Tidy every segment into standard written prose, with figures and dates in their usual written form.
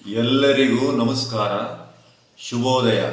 ಎಲ್ಲರಿಗೂ ನಮಸ್ಕಾರ, ಶುಭೋದಯ.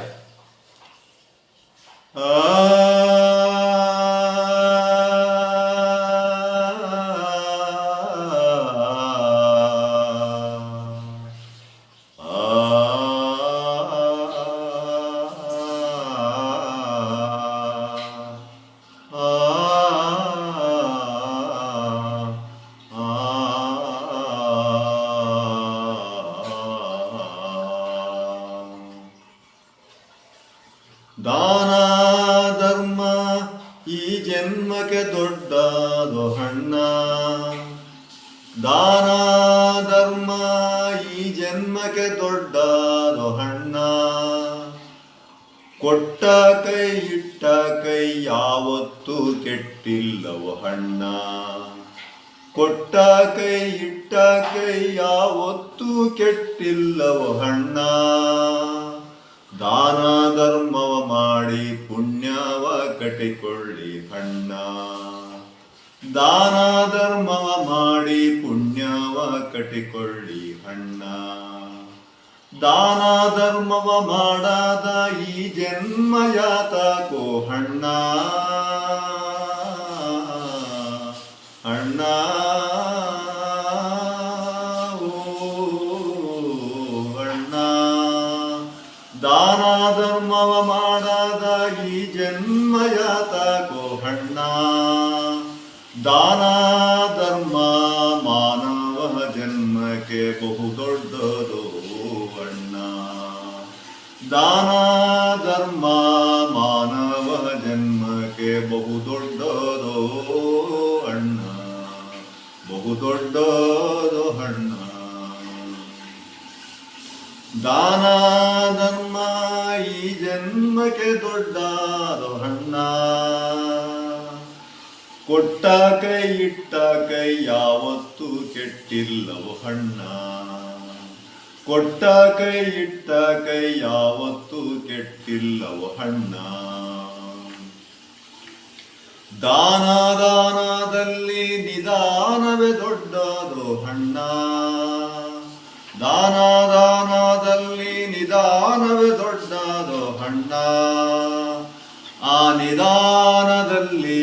ದಾನ ಧರ್ಮ ಈ ಜನ್ಮಕ್ಕೆ ದೊಡ್ಡದು ಹಣ್ಣ. ದಾನ ಧರ್ಮ ಈ ಜನ್ಮಕ್ಕೆ ದೊಡ್ಡದು ಹಣ್ಣ. ಕೊಟ್ಟ ಕೈ ಇಟ್ಟ ಕೈ ಯಾವತ್ತೂ ಕೆಟ್ಟಿಲ್ಲವು ಹಣ್ಣ. ಕೊಟ್ಟ ಕೈ ಇಟ್ಟ ಕೈ ಯಾವತ್ತೂ ಕೆಟ್ಟಿಲ್ಲವು ಹಣ್ಣ. ದಾನ ಧರ್ಮವ ಮಾಡಿ ಪುಣ್ಯವ ಕಟ್ಟಿಕೊಳ್ಳಿ ಹಣ್ಣ. ದಾನ ಧರ್ಮವ ಮಾಡಿ ಪುಣ್ಯವ ಕಟ್ಟಿಕೊಳ್ಳಿ ಹಣ್ಣ. ದಾನ ಧರ್ಮವ ಮಾಡಾದ ಈ ಜನ್ಮ ಯಾತಕೋ ಹಣ್ಣ. ಅಣ್ಣ ದಾನ ಧರ್ಮವ ಮಾಡಾದ ಈ ಜನ್ಮ ಯಾತಕೋ ಹಣ್ಣ. ದಾನ ಧರ್ಮ ಮಾನವ ಜನ್ಮಕ್ಕೆ ಬಹು ದೊಡ್ಡದು ಅಣ್ಣ. ದಾನ ಧರ್ಮ ಮಾನವ ಜನ್ಮಕ್ಕೆ ಬಹು ದೊಡ್ಡದು ಅಣ್ಣ, ಬಹು ದೊಡ್ಡದು ಅಣ್ಣ. ದಾನ ಧರ್ಮ ಈ ಜನ್ಮಕ್ಕೆ ದೊಡ್ಡದು ಹಣ್ಣ. ಕೊಟ್ಟ ಕೈ ಇಟ್ಟ ಕೈ ಯಾವತ್ತೂ ಕೆಟ್ಟಿಲ್ಲವು ಹಣ್ಣ. ಕೊಟ್ಟ ಕೈ ಇಟ್ಟ ಕೈ ಯಾವತ್ತೂ ಕೆಟ್ಟಿಲ್ಲವು ಹಣ್ಣ. ದಾನ ದಾನದಲ್ಲಿ ನಿಧಾನವೇ ದೊಡ್ಡದು ಹಣ್ಣ. ದಾನ ದಾನದಲ್ಲಿ ನಿಧಾನವೇ ದೊಡ್ಡದು ಹಣ್ಣ. ಆ ನಿಧಾನದಲ್ಲಿ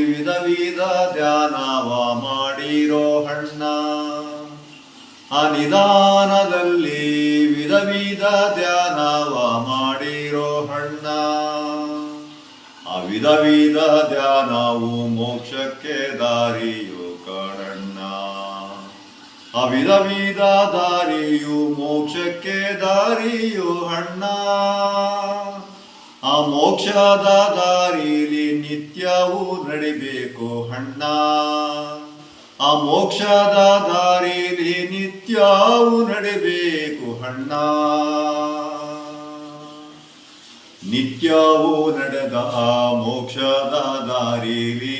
ವಿಧ ವಿಧ ಧ್ಯಾನವ ಮಾಡಿರೋ ಹಣ್ಣ. ಆ ನಿಧಾನದಲ್ಲಿ ವಿಧ ವಿಧ ಧ್ಯಾನವ ಮಾಡಿರೋ ಹಣ್ಣ. ಆ ವಿಧ ವಿಧ ಧ್ಯಾನವು ಮೋಕ್ಷಕ್ಕೆ ದಾರಿಯು ಕಣಣ್ಣ. ಆ ವಿಧ ವಿಧ ದಾರಿಯು ಮೋಕ್ಷಕ್ಕೆ ದಾರಿಯು ಹಣ್ಣ. ಆ ಮೋಕ್ಷದ ದಾರಿಲಿ ನಿತ್ಯವೂ ನಡಿಬೇಕು ಹಣ್ಣ. ಆ ಮೋಕ್ಷದ ದಾರಿಲಿ ನಿತ್ಯವೂ ನಡಿಬೇಕು ಹಣ್ಣ. ನಿತ್ಯವೂ ನಡೆದ ಆ ಮೋಕ್ಷದ ದಾರಿಲಿ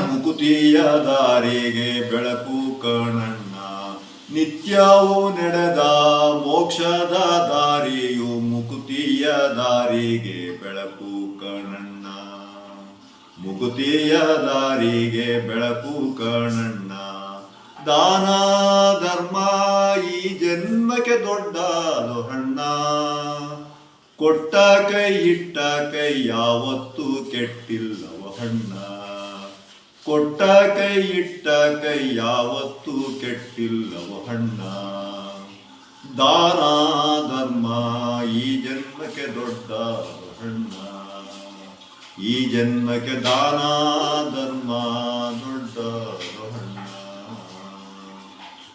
ಮುಕುತಿಯ ದಾರಿಗೆ ಬೆಳಕು ಕಣಣ್ಣ. ನಿತ್ಯವೂ ನಡೆದ ಮೋಕ್ಷದ ದಾರಿಯು ಮುಕುತಿಯ ದಾರಿಗೆ ಬೆಳಕು ಕಣಣ್ಣ. ಮುಕುತಿಯ ದಾರಿಗೆ ಬೆಳಕು ಕಣಣ್ಣ. ದಾನ ಧರ್ಮ ಈ ಜನ್ಮಕ್ಕೆ ದೊಡ್ಡದು ಹಣ್ಣ. ಕೊಟ್ಟ ಕೈ ಇಟ್ಟ ಕೈ ಯಾವತ್ತೂ ಕೆಟ್ಟಿಲ್ಲವ ಹಣ್ಣ. ಕೊಟ್ಟ ಕೈ ಇಟ್ಟ ಕೈ ಯಾವತ್ತೂ ಕೆಟ್ಟಿಲ್ಲವ ಹಣ್ಣ. ದಾನ ಧರ್ಮ ಈ ಜನ್ಮಕ್ಕೆ ದೊಡ್ಡ ಹಣ್ಣ. ಈ ಜನ್ಮಕ್ಕೆ ದಾನ ಧರ್ಮ